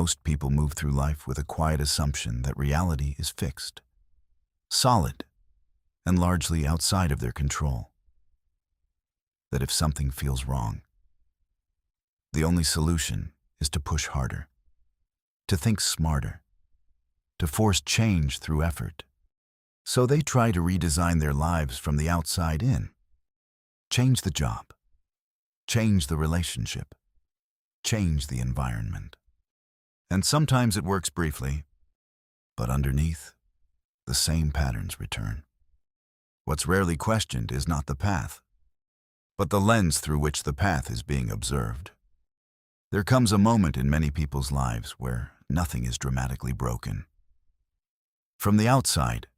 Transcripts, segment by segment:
Most people move through life with a quiet assumption that reality is fixed, solid, and largely outside of their control. That if something feels wrong, the only solution is to push harder, to think smarter, to force change through effort. So they try to redesign their lives from the outside in. Change the job, change the relationship, change the environment. And sometimes it works briefly, but underneath, the same patterns return. What's rarely questioned is not the path, but the lens through which the path is being observed. There comes a moment in many people's lives where nothing is dramatically broken. From the outside,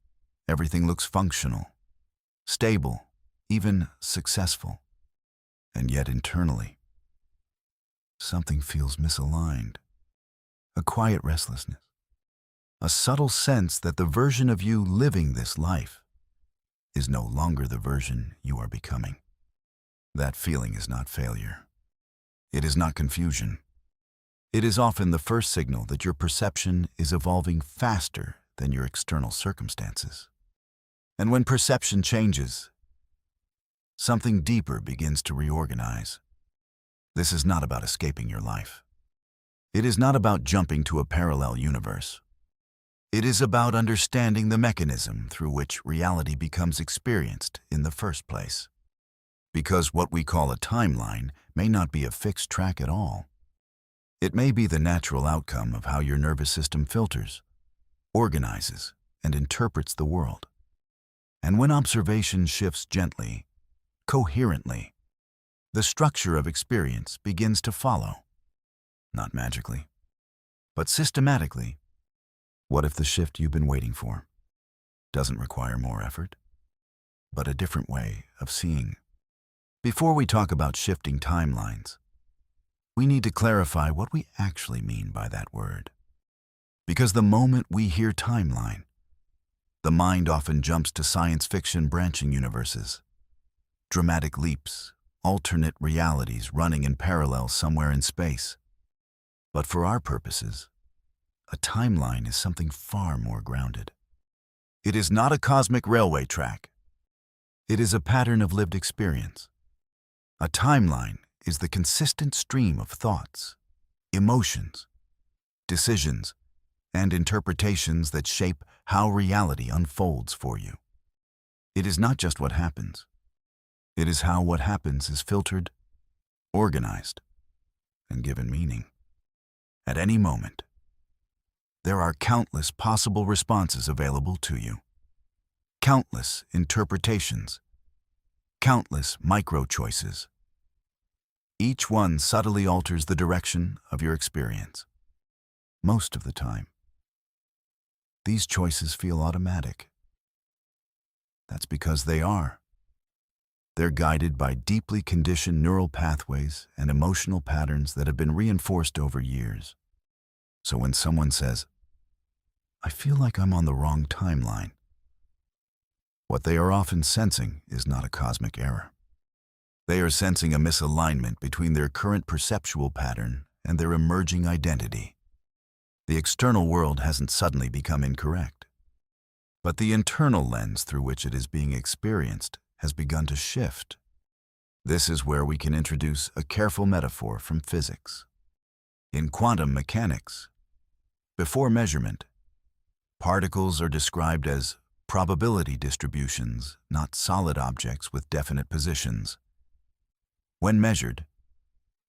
everything looks functional, stable, even successful. And yet internally, something feels misaligned. A quiet restlessness, a subtle sense that the version of you living this life is no longer the version you are becoming. That feeling is not failure. It is not confusion. It is often the first signal that your perception is evolving faster than your external circumstances. And when perception changes, something deeper begins to reorganize. This is not about escaping your life. It is not about jumping to a parallel universe. It is about understanding the mechanism through which reality becomes experienced in the first place. Because what we call a timeline may not be a fixed track at all. It may be the natural outcome of how your nervous system filters, organizes, and interprets the world. And when observation shifts gently, coherently, the structure of experience begins to follow. Not magically, but systematically. What if the shift you've been waiting for doesn't require more effort, but a different way of seeing? Before we talk about shifting timelines, we need to clarify what we actually mean by that word. Because the moment we hear timeline, the mind often jumps to science fiction branching universes, dramatic leaps, alternate realities running in parallel somewhere in space. But for our purposes, a timeline is something far more grounded. It is not a cosmic railway track. It is a pattern of lived experience. A timeline is the consistent stream of thoughts, emotions, decisions, and interpretations that shape how reality unfolds for you. It is not just what happens. It is how what happens is filtered, organized, and given meaning. At any moment, there are countless possible responses available to you. Countless interpretations. Countless micro-choices. Each one subtly alters the direction of your experience. Most of the time, these choices feel automatic. That's because they are. They're guided by deeply conditioned neural pathways and emotional patterns that have been reinforced over years. So when someone says, "I feel like I'm on the wrong timeline," what they are often sensing is not a cosmic error. They are sensing a misalignment between their current perceptual pattern and their emerging identity. The external world hasn't suddenly become incorrect, but the internal lens through which it is being experienced has begun to shift. This is where we can introduce a careful metaphor from physics. In quantum mechanics, before measurement, particles are described as probability distributions, not solid objects with definite positions. When measured,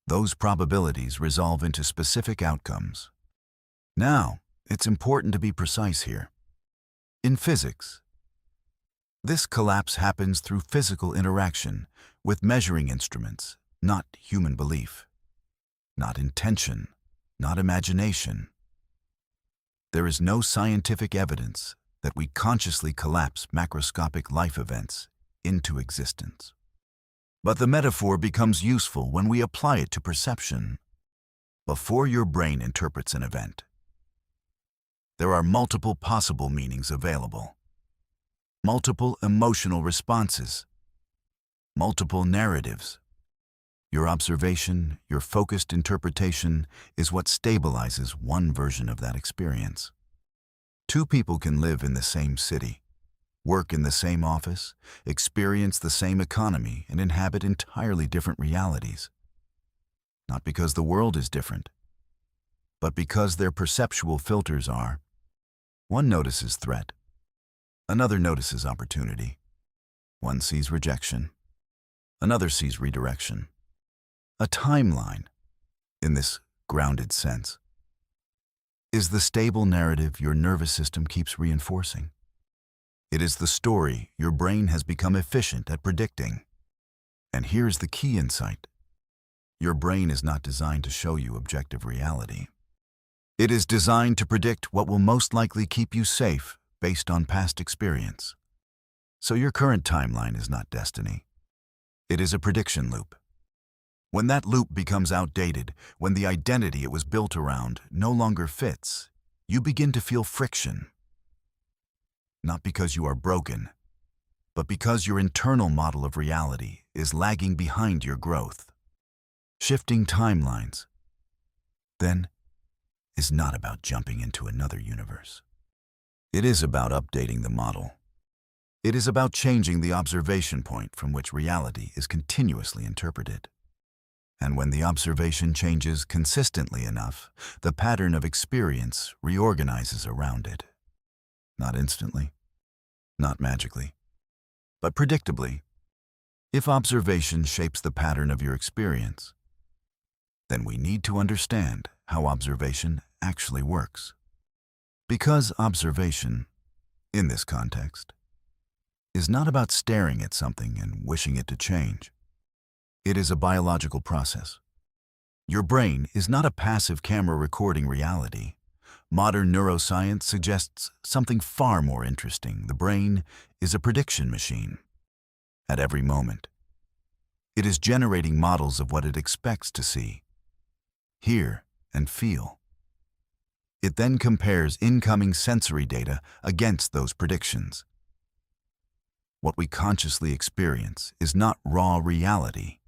those probabilities resolve into specific outcomes. Now, it's important to be precise here. In physics, this collapse happens through physical interaction with measuring instruments, not human belief, not intention, not imagination. There is no scientific evidence that we consciously collapse macroscopic life events into existence. But the metaphor becomes useful when we apply it to perception. Before your brain interprets an event, there are multiple possible meanings available. Multiple emotional responses, multiple narratives. Your observation, your focused interpretation, is what stabilizes one version of that experience. Two people can live in the same city, work in the same office, experience the same economy, and inhabit entirely different realities. Not because the world is different, but because their perceptual filters are. One notices threat, another notices opportunity. One sees rejection, another sees redirection. A timeline, in this grounded sense, is the stable narrative your nervous system keeps reinforcing. It is the story your brain has become efficient at predicting. And here's the key insight. Your brain is not designed to show you objective reality. It is designed to predict what will most likely keep you safe based on past experience. So your current timeline is not destiny. It is a prediction loop. When that loop becomes outdated, when the identity it was built around no longer fits, you begin to feel friction. Not because you are broken, but because your internal model of reality is lagging behind your growth. Shifting timelines, then, is not about jumping into another universe. It is about updating the model. It is about changing the observation point from which reality is continuously interpreted. And when the observation changes consistently enough, the pattern of experience reorganizes around it. Not instantly, not magically, but predictably. If observation shapes the pattern of your experience, then we need to understand how observation actually works. Because observation, in this context, is not about staring at something and wishing it to change. It is a biological process. Your brain is not a passive camera recording reality. Modern neuroscience suggests something far more interesting. The brain is a prediction machine. At every moment, it is generating models of what it expects to see, hear, and feel. It then compares incoming sensory data against those predictions. What we consciously experience is not raw reality.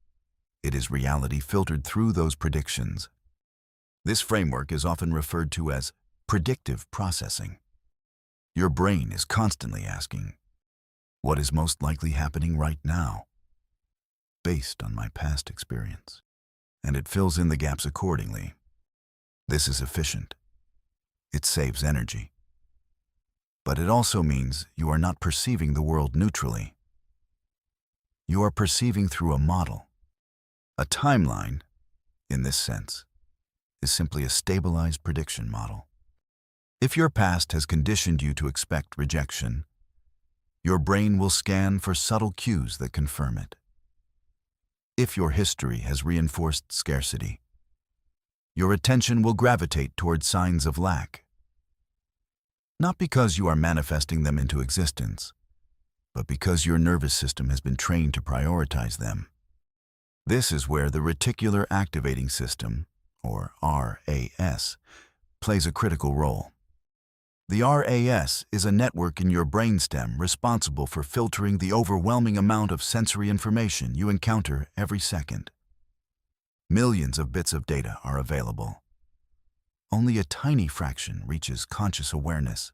It is reality filtered through those predictions. This framework is often referred to as predictive processing. Your brain is constantly asking, what is most likely happening right now, based on my past experience? And it fills in the gaps accordingly. This is efficient. It saves energy. But it also means you are not perceiving the world neutrally. You are perceiving through a model. A timeline, in this sense, is simply a stabilized prediction model. If your past has conditioned you to expect rejection, your brain will scan for subtle cues that confirm it. If your history has reinforced scarcity, your attention will gravitate toward signs of lack. Not because you are manifesting them into existence, but because your nervous system has been trained to prioritize them. This is where the reticular activating system, or RAS, plays a critical role. The RAS is a network in your brainstem responsible for filtering the overwhelming amount of sensory information you encounter every second. Millions of bits of data are available. Only a tiny fraction reaches conscious awareness.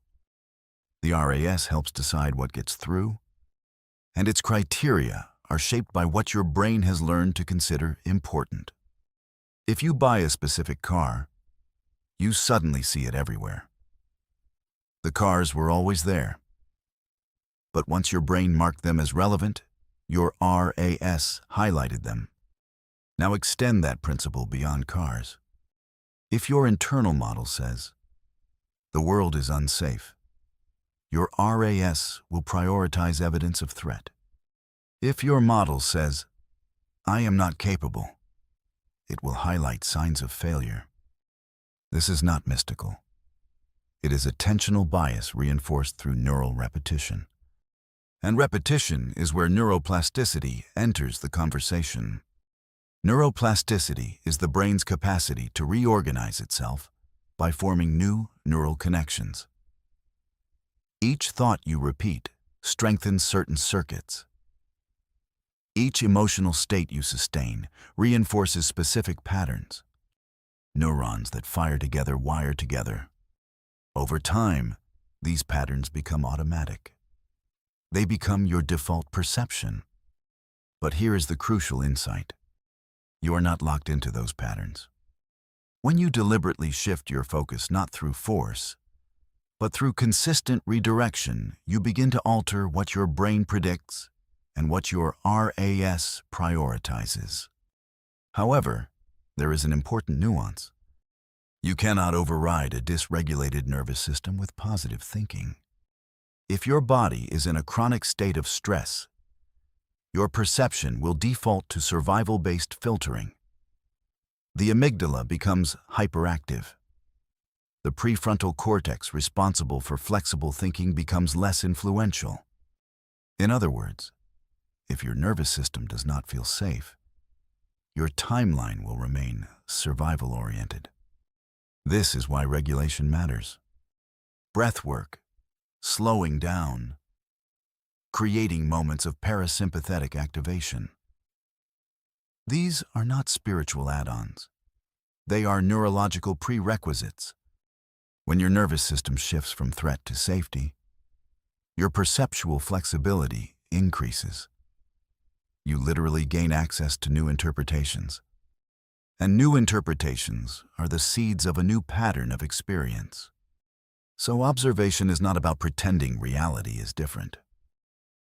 The RAS helps decide what gets through, and its criteria are shaped by what your brain has learned to consider important. If you buy a specific car, you suddenly see it everywhere. The cars were always there. But once your brain marked them as relevant, your RAS highlighted them. Now extend that principle beyond cars. If your internal model says, the world is unsafe, your RAS will prioritize evidence of threat. If your model says, I am not capable, it will highlight signs of failure. This is not mystical. It is attentional bias reinforced through neural repetition. And repetition is where neuroplasticity enters the conversation. Neuroplasticity is the brain's capacity to reorganize itself by forming new neural connections. Each thought you repeat strengthens certain circuits. Each emotional state you sustain reinforces specific patterns. Neurons that fire together wire together. Over time, these patterns become automatic. They become your default perception. But here is the crucial insight. You are not locked into those patterns. When you deliberately shift your focus not through force, but through consistent redirection, you begin to alter what your brain predicts and what your RAS prioritizes. However, there is an important nuance. You cannot override a dysregulated nervous system with positive thinking. If your body is in a chronic state of stress, your perception will default to survival-based filtering. The amygdala becomes hyperactive. The prefrontal cortex responsible for flexible thinking becomes less influential. In other words, if your nervous system does not feel safe, your timeline will remain survival-oriented. This is why regulation matters. Breath work, slowing down, creating moments of parasympathetic activation. These are not spiritual add-ons. They are neurological prerequisites. When your nervous system shifts from threat to safety, your perceptual flexibility increases. You literally gain access to new interpretations. And new interpretations are the seeds of a new pattern of experience. So observation is not about pretending reality is different.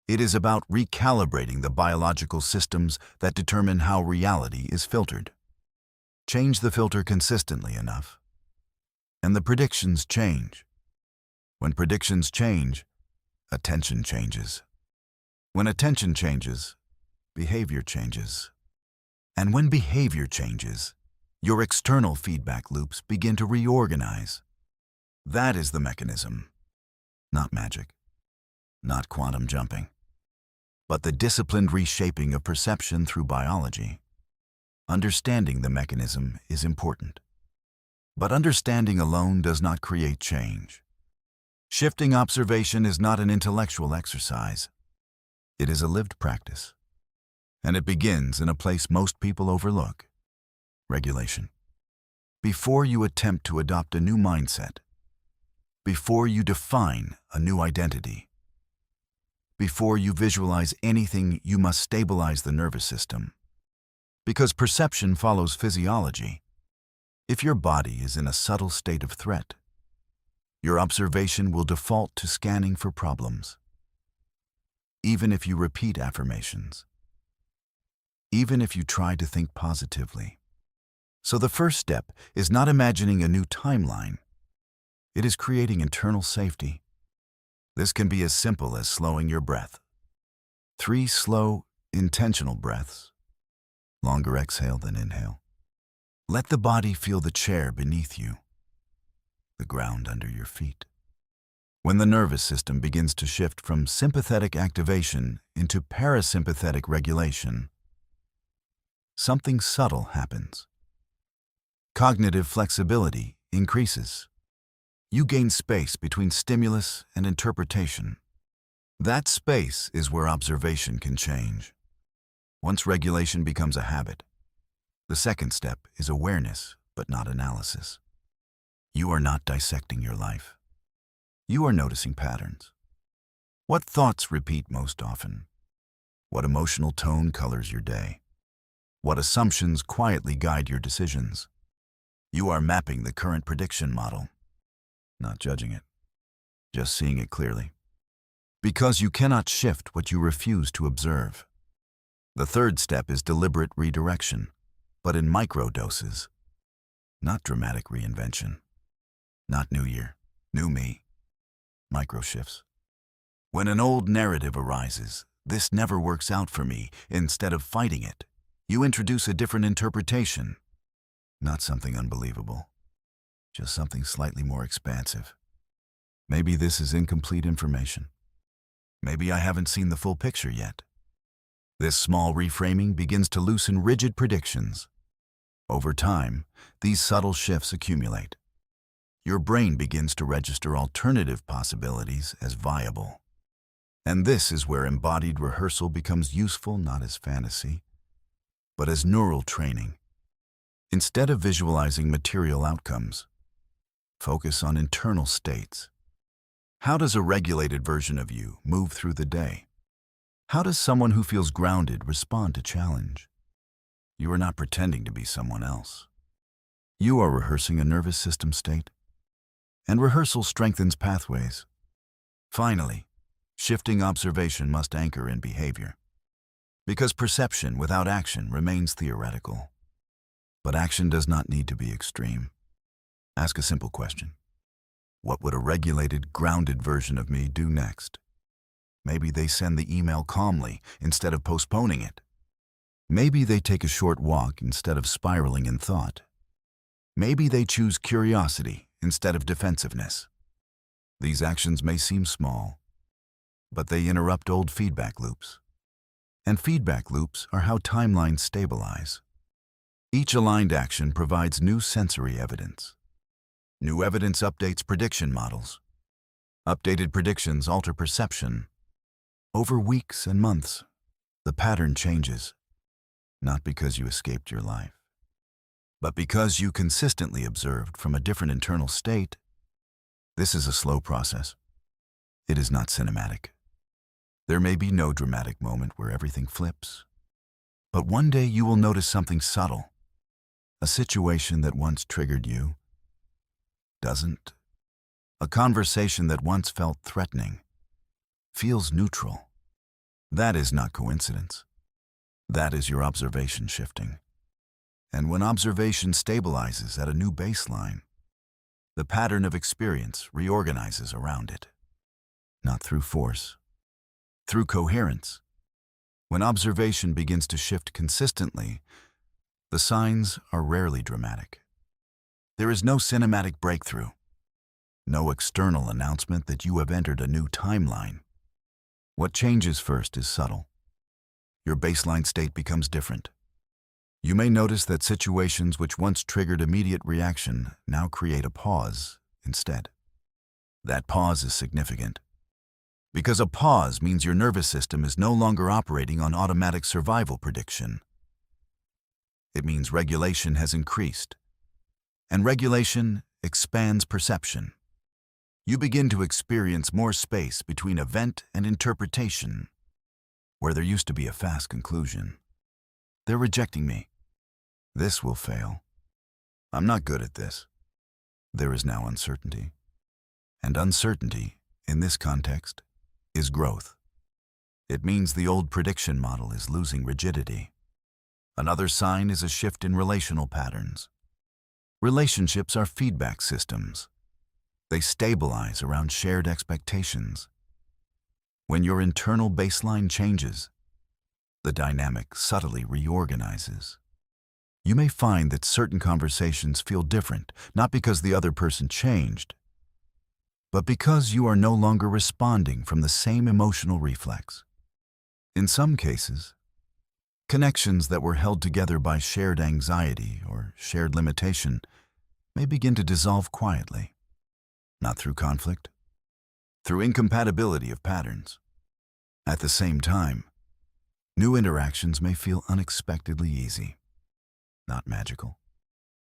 It is about recalibrating the biological systems that determine how reality is filtered. Change the filter consistently enough, and the predictions change. When predictions change, attention changes. When attention changes, behavior changes. And when behavior changes, your external feedback loops begin to reorganize. That is the mechanism. Not magic, not quantum jumping, but the disciplined reshaping of perception through biology. Understanding the mechanism is important. But understanding alone does not create change. Shifting observation is not an intellectual exercise. It is a lived practice. And it begins in a place most people overlook: regulation. Before you attempt to adopt a new mindset, before you define a new identity, before you visualize anything, you must stabilize the nervous system. Because perception follows physiology. If your body is in a subtle state of threat, your observation will default to scanning for problems. Even if you repeat affirmations, even if you try to think positively. So the first step is not imagining a new timeline. It is creating internal safety. This can be as simple as slowing your breath. 3 slow, intentional breaths. Longer exhale than inhale. Let the body feel the chair beneath you, the ground under your feet. When the nervous system begins to shift from sympathetic activation into parasympathetic regulation, something subtle happens. Cognitive flexibility increases. You gain space between stimulus and interpretation. That space is where observation can change. Once regulation becomes a habit, the second step is awareness, but not analysis. You are not dissecting your life. You are noticing patterns. What thoughts repeat most often? What emotional tone colors your day? What assumptions quietly guide your decisions? You are mapping the current prediction model, not judging it, just seeing it clearly. Because you cannot shift what you refuse to observe. The third step is deliberate redirection, but in micro doses. Not dramatic reinvention. Not new year, new me. Micro shifts. When an old narrative arises, this never works out for me, instead of fighting it, you introduce a different interpretation. Not something unbelievable, just something slightly more expansive. Maybe this is incomplete information. Maybe I haven't seen the full picture yet. This small reframing begins to loosen rigid predictions. Over time, these subtle shifts accumulate. Your brain begins to register alternative possibilities as viable. And this is where embodied rehearsal becomes useful not as fantasy, but as neural training. Instead of visualizing material outcomes, focus on internal states. How does a regulated version of you move through the day? How does someone who feels grounded respond to challenge? You are not pretending to be someone else. You are rehearsing a nervous system state, and rehearsal strengthens pathways. Finally, shifting observation must anchor in behavior, because perception without action remains theoretical. But action does not need to be extreme. Ask a simple question. What would a regulated, grounded version of me do next? Maybe they send the email calmly instead of postponing it. Maybe they take a short walk instead of spiraling in thought. Maybe they choose curiosity instead of defensiveness. These actions may seem small, but they interrupt old feedback loops. And feedback loops are how timelines stabilize. Each aligned action provides new sensory evidence. New evidence updates prediction models. Updated predictions alter perception. Over weeks and months, the pattern changes, not because you escaped your life, but because you consistently observed from a different internal state. This is a slow process. It is not cinematic. There may be no dramatic moment where everything flips, but one day you will notice something subtle. A situation that once triggered you doesn't. A conversation that once felt threatening feels neutral. That is not coincidence. That is your observation shifting. And when observation stabilizes at a new baseline, the pattern of experience reorganizes around it. Not through force, through coherence. When observation begins to shift consistently, the signs are rarely dramatic. There is no cinematic breakthrough, no external announcement that you have entered a new timeline. What changes first is subtle. Your baseline state becomes different. You may notice that situations which once triggered immediate reaction now create a pause instead. That pause is significant, because a pause means your nervous system is no longer operating on automatic survival prediction. It means regulation has increased, and regulation expands perception. You begin to experience more space between event and interpretation, where there used to be a fast conclusion. They're rejecting me. This will fail. I'm not good at this. There is now uncertainty. And uncertainty, in this context, is growth. It means the old prediction model is losing rigidity. Another sign is a shift in relational patterns. Relationships are feedback systems. They stabilize around shared expectations. When your internal baseline changes, the dynamic subtly reorganizes. You may find that certain conversations feel different, not because the other person changed, but because you are no longer responding from the same emotional reflex. In some cases, connections that were held together by shared anxiety or shared limitation may begin to dissolve quietly, not through conflict, through incompatibility of patterns. At the same time, new interactions may feel unexpectedly easy, not magical,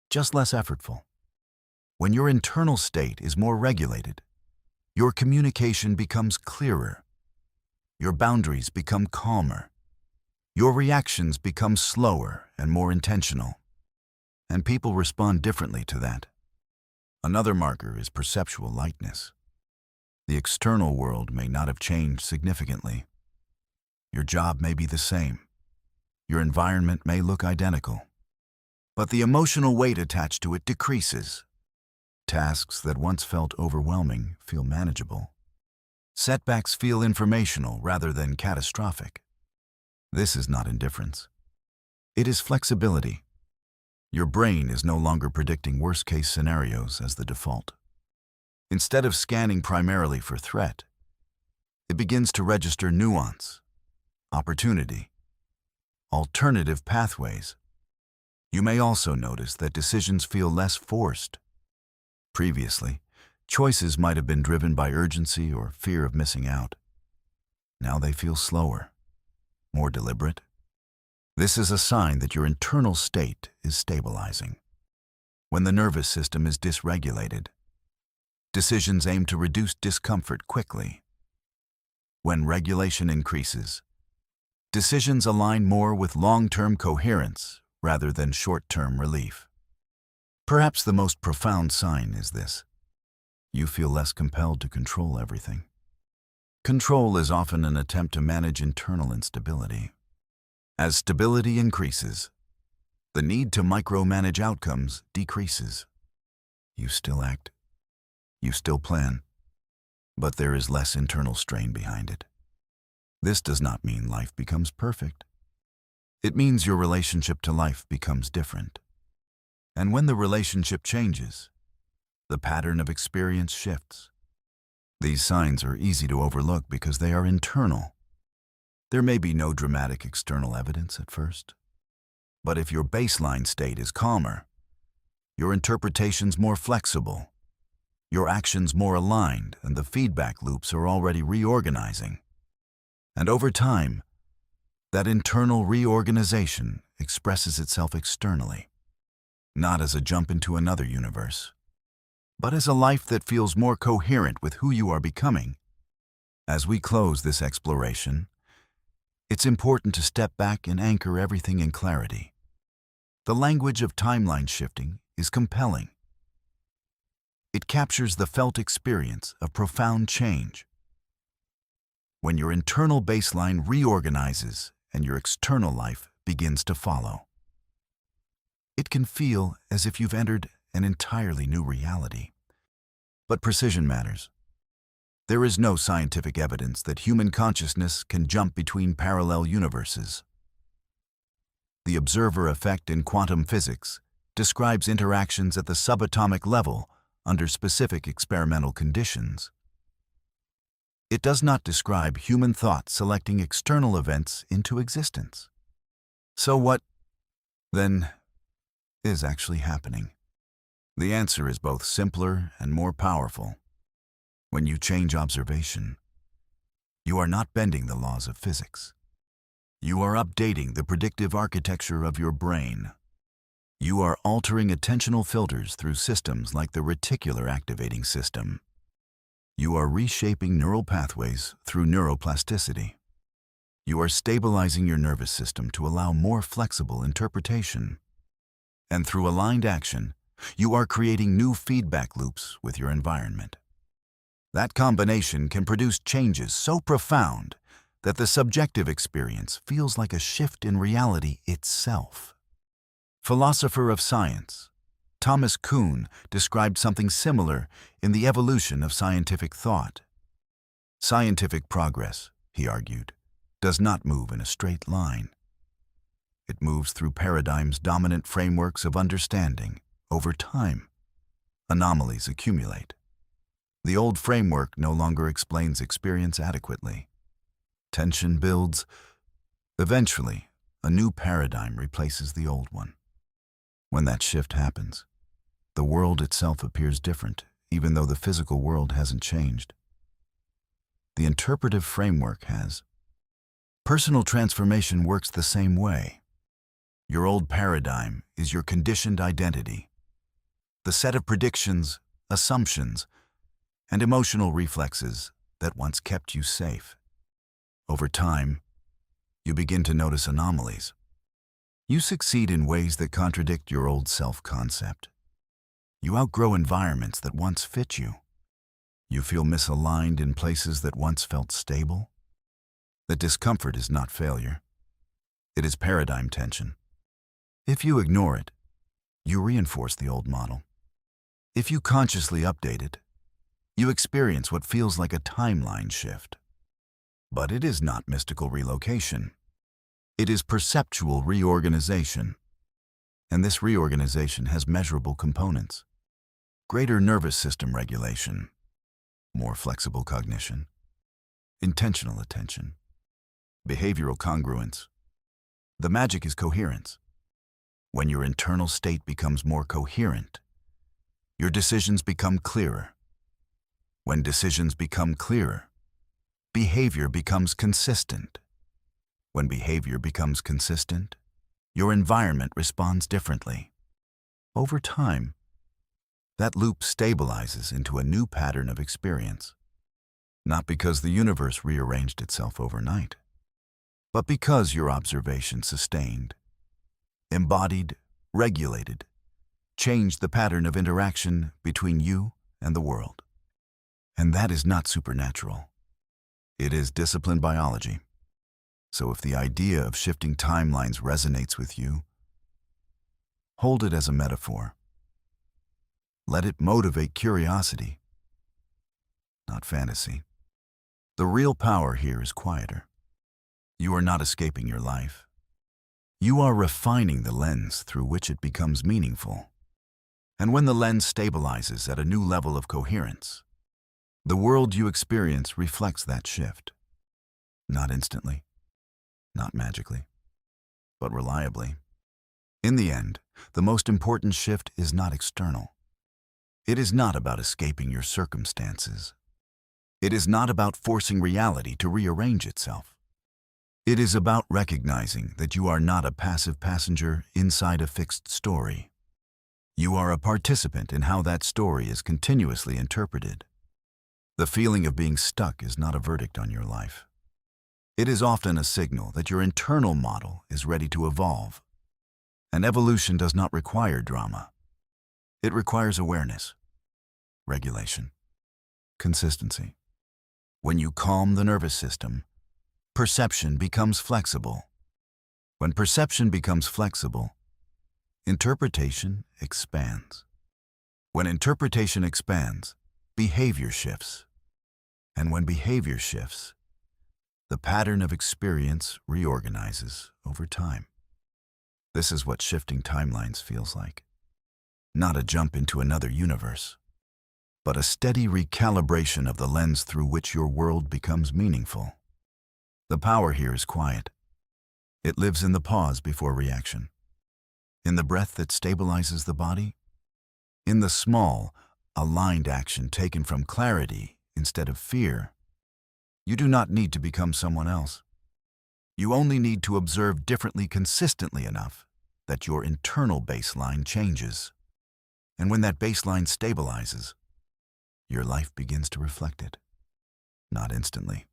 just less effortful. When your internal state is more regulated, your communication becomes clearer, your boundaries become calmer, your reactions become slower and more intentional, and people respond differently to that. Another marker is perceptual lightness. The external world may not have changed significantly. Your job may be the same. Your environment may look identical. But the emotional weight attached to it decreases. Tasks that once felt overwhelming feel manageable. Setbacks feel informational rather than catastrophic. This is not indifference. It is flexibility. Your brain is no longer predicting worst-case scenarios as the default. Instead of scanning primarily for threat, it begins to register nuance, opportunity, alternative pathways. You may also notice that decisions feel less forced. Previously, choices might have been driven by urgency or fear of missing out. Now they feel slower, more deliberate. This is a sign that your internal state is stabilizing. When the nervous system is dysregulated, decisions aim to reduce discomfort quickly. When regulation increases, decisions align more with long-term coherence rather than short-term relief. Perhaps the most profound sign is this: you feel less compelled to control everything. Control is often an attempt to manage internal instability. As stability increases, the need to micromanage outcomes decreases. You still act, you still plan, but there is less internal strain behind it. This does not mean life becomes perfect. It means your relationship to life becomes different. And when the relationship changes, the pattern of experience shifts. These signs are easy to overlook because they are internal. There may be no dramatic external evidence at first, but if your baseline state is calmer, your interpretations more flexible, your actions more aligned, and the feedback loops are already reorganizing. And over time, that internal reorganization expresses itself externally, not as a jump into another universe, but as a life that feels more coherent with who you are becoming. As we close this exploration, it's important to step back and anchor everything in clarity. The language of timeline shifting is compelling. It captures the felt experience of profound change. When your internal baseline reorganizes and your external life begins to follow, it can feel as if you've entered an entirely new reality. But precision matters. There is no scientific evidence that human consciousness can jump between parallel universes. The observer effect in quantum physics describes interactions at the subatomic level under specific experimental conditions. It does not describe human thought selecting external events into existence. So what, then, is actually happening? The answer is both simpler and more powerful. When you change observation, you are not bending the laws of physics. You are updating the predictive architecture of your brain. You are altering attentional filters through systems like the reticular activating system. You are reshaping neural pathways through neuroplasticity. You are stabilizing your nervous system to allow more flexible interpretation. And through aligned action, you are creating new feedback loops with your environment. That combination can produce changes so profound that the subjective experience feels like a shift in reality itself. Philosopher of science Thomas Kuhn described something similar in The Evolution of Scientific Thought. Scientific progress, he argued, does not move in a straight line. It moves through paradigms' dominant frameworks of understanding. Over time, anomalies accumulate. The old framework no longer explains experience adequately. Tension builds. Eventually, a new paradigm replaces the old one. When that shift happens, the world itself appears different, even though the physical world hasn't changed. The interpretive framework has. Personal transformation works the same way. Your old paradigm is your conditioned identity, the set of predictions, assumptions, and emotional reflexes that once kept you safe. Over time, you begin to notice anomalies. You succeed in ways that contradict your old self-concept. You outgrow environments that once fit you. You feel misaligned in places that once felt stable. The discomfort is not failure. It is paradigm tension. If you ignore it, you reinforce the old model. If you consciously update it, you experience what feels like a timeline shift. But it is not mystical relocation. It is perceptual reorganization. And this reorganization has measurable components. Greater nervous system regulation, more flexible cognition, intentional attention, behavioral congruence. The magic is coherence. When your internal state becomes more coherent, your decisions become clearer. When decisions become clearer, behavior becomes consistent. When behavior becomes consistent, your environment responds differently. Over time, that loop stabilizes into a new pattern of experience, not because the universe rearranged itself overnight, but because your observation sustained, embodied, regulated, changed the pattern of interaction between you and the world. And that is not supernatural. It is disciplined biology. So if the idea of shifting timelines resonates with you, hold it as a metaphor. Let it motivate curiosity, not fantasy. The real power here is quieter. You are not escaping your life. You are refining the lens through which it becomes meaningful. And when the lens stabilizes at a new level of coherence, the world you experience reflects that shift. Not instantly, not magically, but reliably. In the end, the most important shift is not external. It is not about escaping your circumstances. It is not about forcing reality to rearrange itself. It is about recognizing that you are not a passive passenger inside a fixed story. You are a participant in how that story is continuously interpreted. The feeling of being stuck is not a verdict on your life. It is often a signal that your internal model is ready to evolve. And evolution does not require drama. It requires awareness, regulation, consistency. When you calm the nervous system, perception becomes flexible. When perception becomes flexible, interpretation expands. When interpretation expands, behavior shifts. And when behavior shifts, the pattern of experience reorganizes over time. This is what shifting timelines feels like. Not a jump into another universe, but a steady recalibration of the lens through which your world becomes meaningful. The power here is quiet. It lives in the pause before reaction, in the breath that stabilizes the body, in the small, aligned action taken from clarity instead of fear. You do not need to become someone else. You only need to observe differently consistently enough that your internal baseline changes. And when that baseline stabilizes, your life begins to reflect it. Not instantly,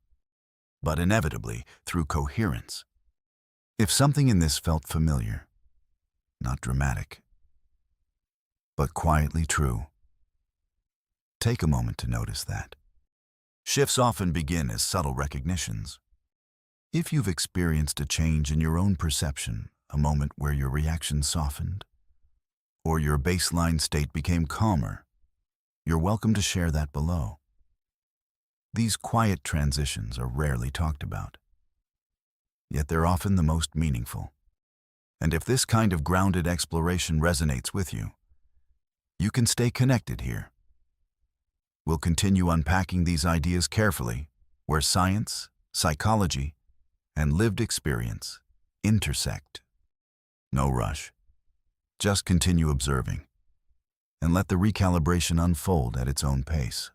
but inevitably through coherence. If something in this felt familiar, not dramatic, but quietly true, take a moment to notice that. Shifts often begin as subtle recognitions. If you've experienced a change in your own perception, a moment where your reaction softened, or your baseline state became calmer, you're welcome to share that below. These quiet transitions are rarely talked about, yet they're often the most meaningful. And if this kind of grounded exploration resonates with you, you can stay connected here. We'll continue unpacking these ideas carefully, where science, psychology, and lived experience intersect. No rush. Just continue observing, and let the recalibration unfold at its own pace.